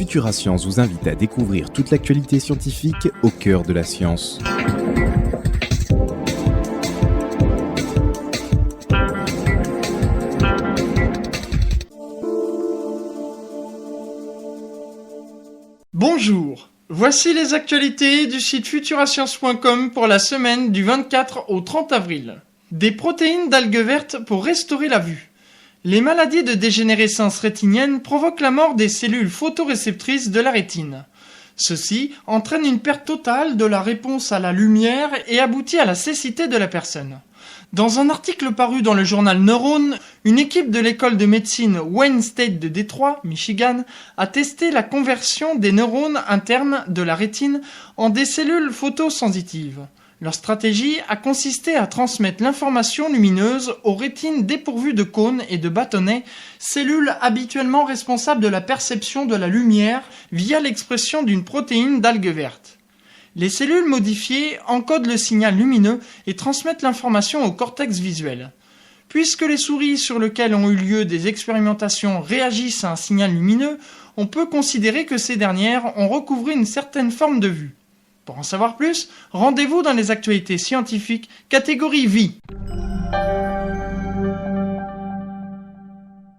Futura Science vous invite à découvrir toute l'actualité scientifique au cœur de la science. Bonjour, voici les actualités du site futurascience.com pour la semaine du 24 au 30 avril. Des protéines d'algues vertes pour restaurer la vue. Les maladies de dégénérescence rétinienne provoquent la mort des cellules photoréceptrices de la rétine. Ceci entraîne une perte totale de la réponse à la lumière et aboutit à la cécité de la personne. Dans un article paru dans le journal Neurone, une équipe de l'école de médecine Wayne State de Détroit, Michigan, a testé la conversion des neurones internes de la rétine en des cellules photosensitives. Leur stratégie a consisté à transmettre l'information lumineuse aux rétines dépourvues de cônes et de bâtonnets, cellules habituellement responsables de la perception de la lumière via l'expression d'une protéine d'algues vertes. Les cellules modifiées encodent le signal lumineux et transmettent l'information au cortex visuel. Puisque les souris sur lesquelles ont eu lieu des expérimentations réagissent à un signal lumineux, on peut considérer que ces dernières ont recouvré une certaine forme de vue. Pour en savoir plus, rendez-vous dans les actualités scientifiques, catégorie vie.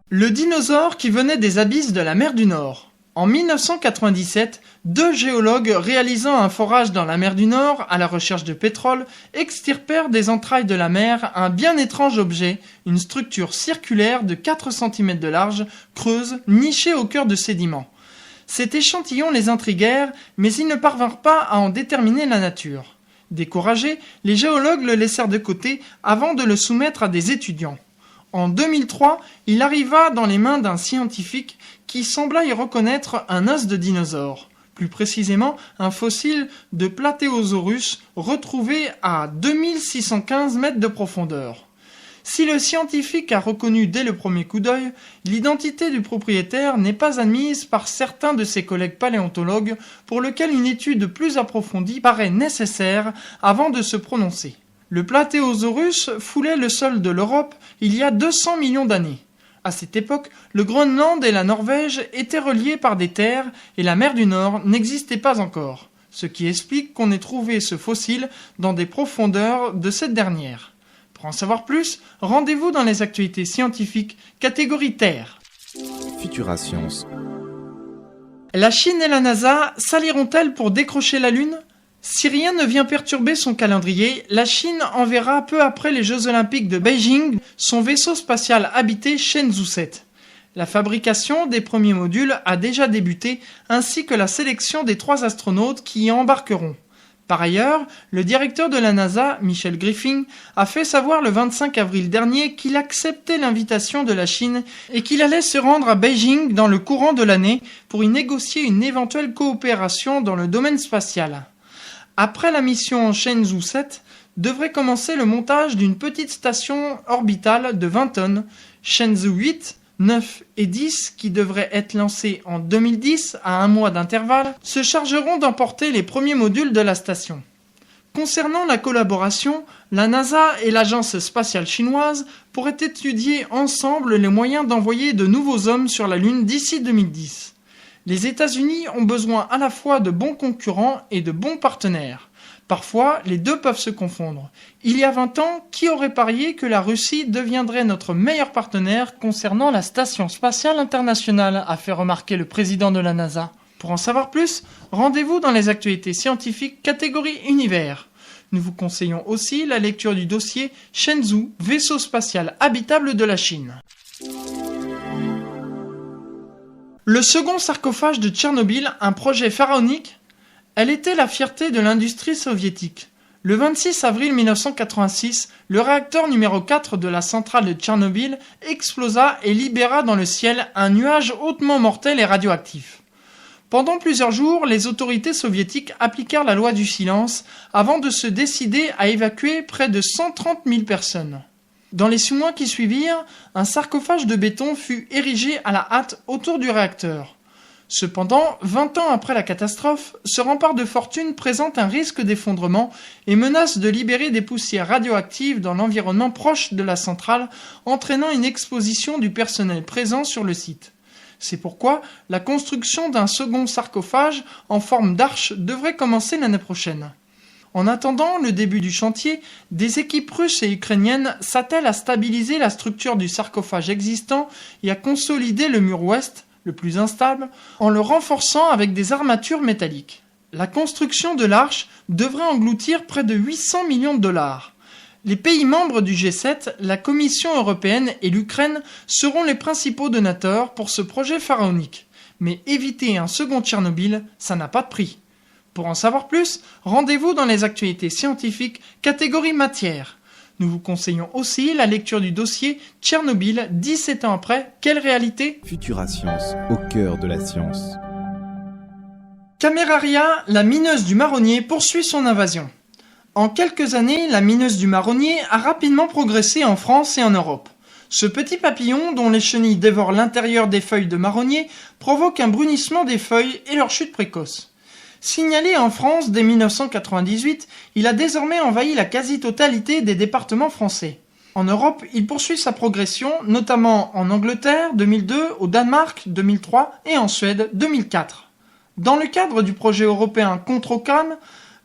Le dinosaure qui venait des abysses de la mer du Nord. En 1997, deux géologues réalisant un forage dans la mer du Nord à la recherche de pétrole extirpèrent des entrailles de la mer un bien étrange objet, une structure circulaire de 4 cm de large, creuse, nichée au cœur de sédiments. Cet échantillon les intriguèrent, mais ils ne parvinrent pas à en déterminer la nature. Découragés, les géologues le laissèrent de côté avant de le soumettre à des étudiants. En 2003, il arriva dans les mains d'un scientifique qui sembla y reconnaître un os de dinosaure, plus précisément un fossile de Plateosaurus retrouvé à 2615 mètres de profondeur. Si le scientifique a reconnu dès le premier coup d'œil, l'identité du propriétaire n'est pas admise par certains de ses collègues paléontologues pour lesquels une étude plus approfondie paraît nécessaire avant de se prononcer. Le Plateosaurus foulait le sol de l'Europe il y a 200 millions d'années. À cette époque, le Groenland et la Norvège étaient reliés par des terres et la mer du Nord n'existait pas encore, ce qui explique qu'on ait trouvé ce fossile dans des profondeurs de cette dernière. Pour en savoir plus, rendez-vous dans les actualités scientifiques, catégorie Terre. Futura Science. La Chine et la NASA s'allieront-elles pour décrocher la Lune ? Si rien ne vient perturber son calendrier, la Chine enverra peu après les Jeux Olympiques de Beijing son vaisseau spatial habité Shenzhou 7. La fabrication des premiers modules a déjà débuté, ainsi que la sélection des 3 astronautes qui y embarqueront. Par ailleurs, le directeur de la NASA, Michael Griffin, a fait savoir le 25 avril dernier qu'il acceptait l'invitation de la Chine et qu'il allait se rendre à Beijing dans le courant de l'année pour y négocier une éventuelle coopération dans le domaine spatial. Après la mission Shenzhou 7, devrait commencer le montage d'une petite station orbitale de 20 tonnes, Shenzhou 8, 9 et 10, qui devraient être lancés en 2010 à un mois d'intervalle, se chargeront d'emporter les premiers modules de la station. Concernant la collaboration, la NASA et l'agence spatiale chinoise pourraient étudier ensemble les moyens d'envoyer de nouveaux hommes sur la Lune d'ici 2010. Les États-Unis ont besoin à la fois de bons concurrents et de bons partenaires. Parfois, les deux peuvent se confondre. Il y a 20 ans, qui aurait parié que la Russie deviendrait notre meilleur partenaire concernant la Station spatiale internationale, a fait remarquer le président de la NASA. Pour en savoir plus, rendez-vous dans les actualités scientifiques catégorie Univers. Nous vous conseillons aussi la lecture du dossier Shenzhou, vaisseau spatial habitable de la Chine. Le second sarcophage de Tchernobyl, un projet pharaonique. Elle était la fierté de l'industrie soviétique. Le 26 avril 1986, le réacteur numéro 4 de la centrale de Tchernobyl explosa et libéra dans le ciel un nuage hautement mortel et radioactif. Pendant plusieurs jours, les autorités soviétiques appliquèrent la loi du silence avant de se décider à évacuer près de 130 000 personnes. Dans les 6 mois qui suivirent, un sarcophage de béton fut érigé à la hâte autour du réacteur. Cependant, 20 ans après la catastrophe, ce rempart de fortune présente un risque d'effondrement et menace de libérer des poussières radioactives dans l'environnement proche de la centrale, entraînant une exposition du personnel présent sur le site. C'est pourquoi la construction d'un second sarcophage en forme d'arche devrait commencer l'année prochaine. En attendant le début du chantier, des équipes russes et ukrainiennes s'attellent à stabiliser la structure du sarcophage existant et à consolider le mur ouest, le plus instable, en le renforçant avec des armatures métalliques. La construction de l'arche devrait engloutir près de 800 millions de dollars. Les pays membres du G7, la Commission européenne et l'Ukraine seront les principaux donateurs pour ce projet pharaonique. Mais éviter un second Tchernobyl, ça n'a pas de prix. Pour en savoir plus, rendez-vous dans les actualités scientifiques, catégorie matière. Nous vous conseillons aussi la lecture du dossier Tchernobyl, 17 ans après, quelle réalité ? Futura Science, au cœur de la science. Cameraria, la mineuse du marronnier, poursuit son invasion. En quelques années, la mineuse du marronnier a rapidement progressé en France et en Europe. Ce petit papillon, dont les chenilles dévorent l'intérieur des feuilles de marronnier, provoque un brunissement des feuilles et leur chute précoce. Signalé en France dès 1998, il a désormais envahi la quasi-totalité des départements français. En Europe, il poursuit sa progression, notamment en Angleterre 2002, au Danemark 2003 et en Suède 2004. Dans le cadre du projet européen Controcam,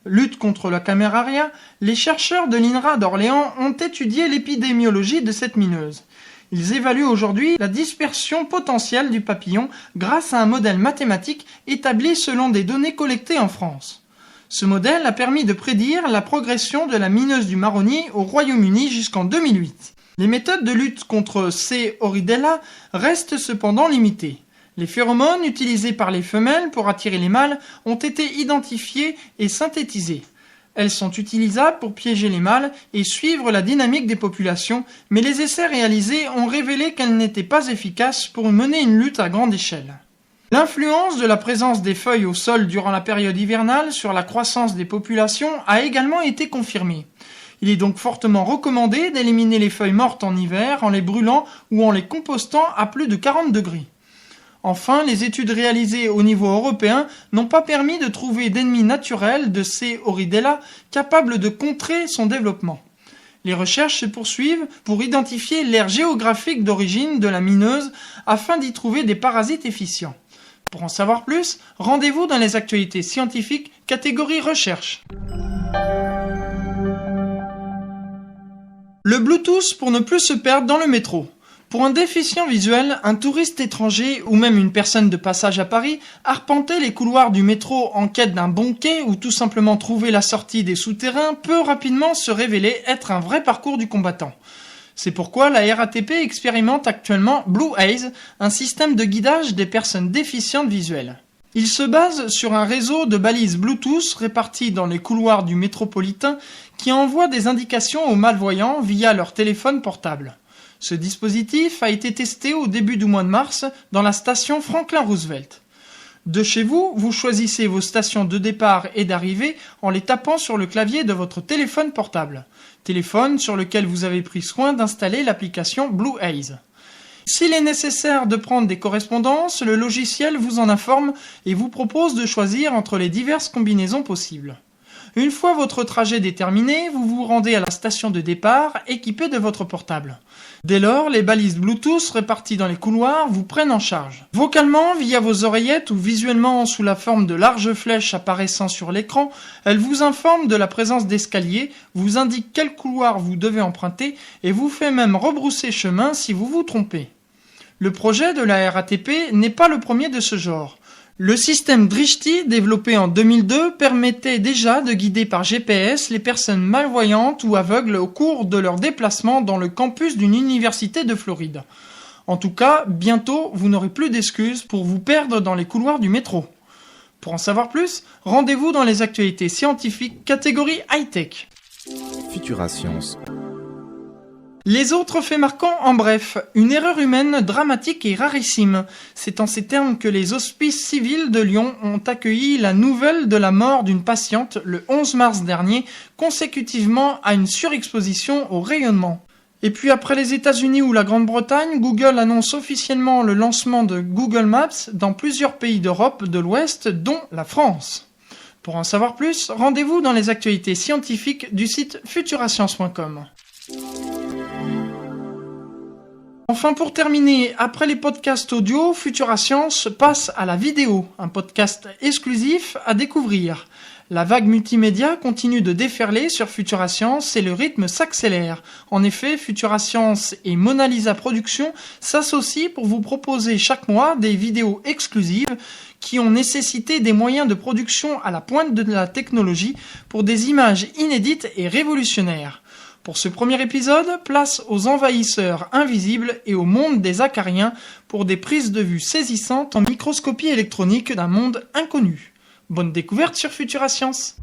lutte contre la Cameraria, les chercheurs de l'INRA d'Orléans ont étudié l'épidémiologie de cette mineuse. Ils évaluent aujourd'hui la dispersion potentielle du papillon grâce à un modèle mathématique établi selon des données collectées en France. Ce modèle a permis de prédire la progression de la mineuse du marronnier au Royaume-Uni jusqu'en 2008. Les méthodes de lutte contre C. horridella restent cependant limitées. Les phéromones utilisés par les femelles pour attirer les mâles ont été identifiées et synthétisées. Elles sont utilisables pour piéger les mâles et suivre la dynamique des populations, mais les essais réalisés ont révélé qu'elles n'étaient pas efficaces pour mener une lutte à grande échelle. L'influence de la présence des feuilles au sol durant la période hivernale sur la croissance des populations a également été confirmée. Il est donc fortement recommandé d'éliminer les feuilles mortes en hiver en les brûlant ou en les compostant à plus de 40 degrés. Enfin, les études réalisées au niveau européen n'ont pas permis de trouver d'ennemis naturels de C. horridella capables de contrer son développement. Les recherches se poursuivent pour identifier l'aire géographique d'origine de la mineuse afin d'y trouver des parasites efficients. Pour en savoir plus, rendez-vous dans les actualités scientifiques, catégorie recherche. Le Bluetooth pour ne plus se perdre dans le métro. Pour un déficient visuel, un touriste étranger ou même une personne de passage à Paris, arpenter les couloirs du métro en quête d'un bon quai ou tout simplement trouver la sortie des souterrains peut rapidement se révéler être un vrai parcours du combattant. C'est pourquoi la RATP expérimente actuellement Blue Haze, un système de guidage des personnes déficientes visuelles. Il se base sur un réseau de balises Bluetooth réparties dans les couloirs du métropolitain qui envoient des indications aux malvoyants via leur téléphone portable. Ce dispositif a été testé au début du mois de mars dans la station Franklin Roosevelt. De chez vous, vous choisissez vos stations de départ et d'arrivée en les tapant sur le clavier de votre téléphone portable. Téléphone sur lequel vous avez pris soin d'installer l'application Blue Haze. S'il est nécessaire de prendre des correspondances, le logiciel vous en informe et vous propose de choisir entre les diverses combinaisons possibles. Une fois votre trajet déterminé, vous vous rendez à la station de départ équipée de votre portable. Dès lors, les balises Bluetooth réparties dans les couloirs vous prennent en charge. Vocalement, via vos oreillettes ou visuellement sous la forme de larges flèches apparaissant sur l'écran, elles vous informent de la présence d'escaliers, vous indiquent quel couloir vous devez emprunter et vous fait même rebrousser chemin si vous vous trompez. Le projet de la RATP n'est pas le premier de ce genre. Le système Drishti, développé en 2002, permettait déjà de guider par GPS les personnes malvoyantes ou aveugles au cours de leur déplacement dans le campus d'une université de Floride. En tout cas, bientôt, vous n'aurez plus d'excuses pour vous perdre dans les couloirs du métro. Pour en savoir plus, rendez-vous dans les actualités scientifiques catégorie high-tech. Futura Science. Les autres faits marquants en bref, une erreur humaine dramatique et rarissime. C'est en ces termes que les hospices civils de Lyon ont accueilli la nouvelle de la mort d'une patiente le 11 mars dernier, consécutivement à une surexposition au rayonnement. Et puis après les États-Unis ou la Grande-Bretagne, Google annonce officiellement le lancement de Google Maps dans plusieurs pays d'Europe de l'Ouest, dont la France. Pour en savoir plus, rendez-vous dans les actualités scientifiques du site futurascience.com. Enfin, pour terminer, après les podcasts audio, Futura Science passe à la vidéo, un podcast exclusif à découvrir. La vague multimédia continue de déferler sur Futura Science et le rythme s'accélère. En effet, Futura Science et Mona Lisa Productions s'associent pour vous proposer chaque mois des vidéos exclusives qui ont nécessité des moyens de production à la pointe de la technologie pour des images inédites et révolutionnaires. Pour ce premier épisode, place aux envahisseurs invisibles et au monde des acariens pour des prises de vue saisissantes en microscopie électronique d'un monde inconnu. Bonne découverte sur Futura Science.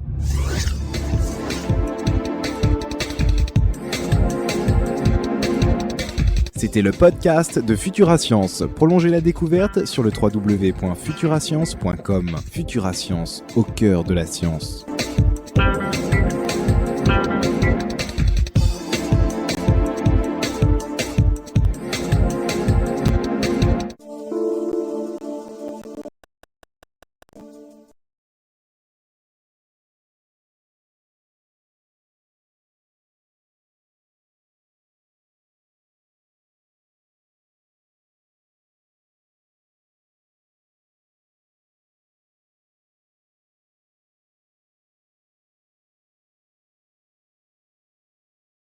C'était le podcast de Futura Science. Prolongez la découverte sur le www.futurascience.com. Futura Science, au cœur de la science.